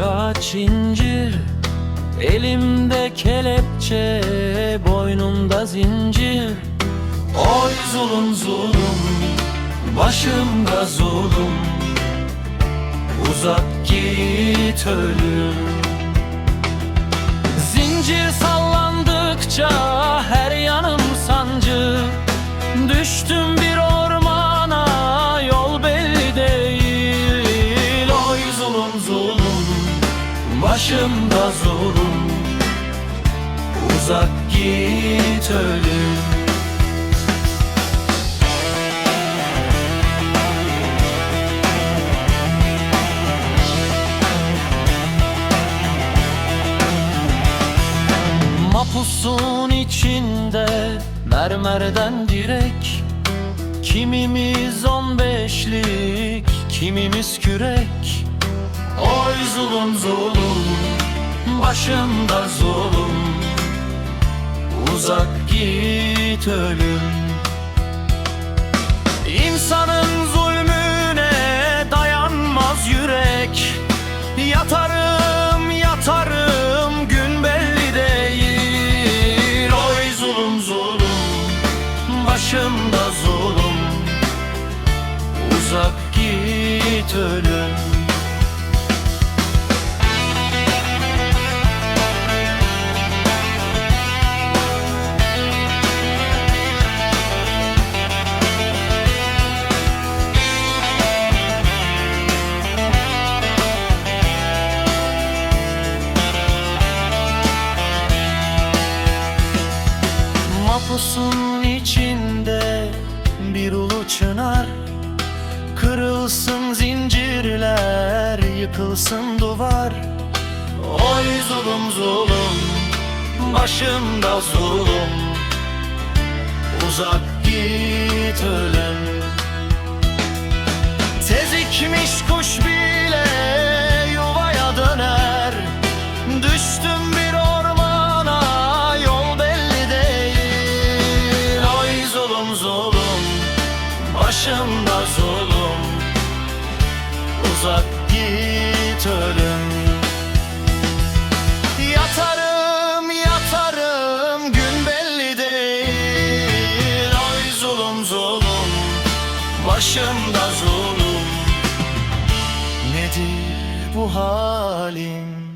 ağaç incir, elimde kelepçe, boynumda zincir. Oy zulüm zulüm, başımda zulüm, uzak git ölüm. Zincir sallandıkça her yanım sancı, düştüm bir ormana, yol belli değil. Oy zulüm zulüm, başımda zulüm, uzak git ölüm. Mapusun içinde mermerden direk, kimimiz 15'lik, kimimiz kürek. Oy zulüm zulüm, başımda zulüm, uzak git ölüm. İnsanın zulmüne dayanmaz yürek, yatarım yatarım gün belli değil. Oy zulüm zulüm, başımda zulüm, uzak git ölüm. Mapusun içinde bir ulu çınar, kırılsın zincirler, yıkılsın duvar. Oy zulüm zulüm, başımda zulüm, uzak git ölüm. Tezikmiş kuş bile yuvaya döner, düştüm bir ormana, yol belli değil. Oy zulüm zulüm, başımda zulüm, uzak git ölüm. Yatarım yatarım gün belli değil. Oy zulüm zulüm, başımda zulüm, nedir bu halim?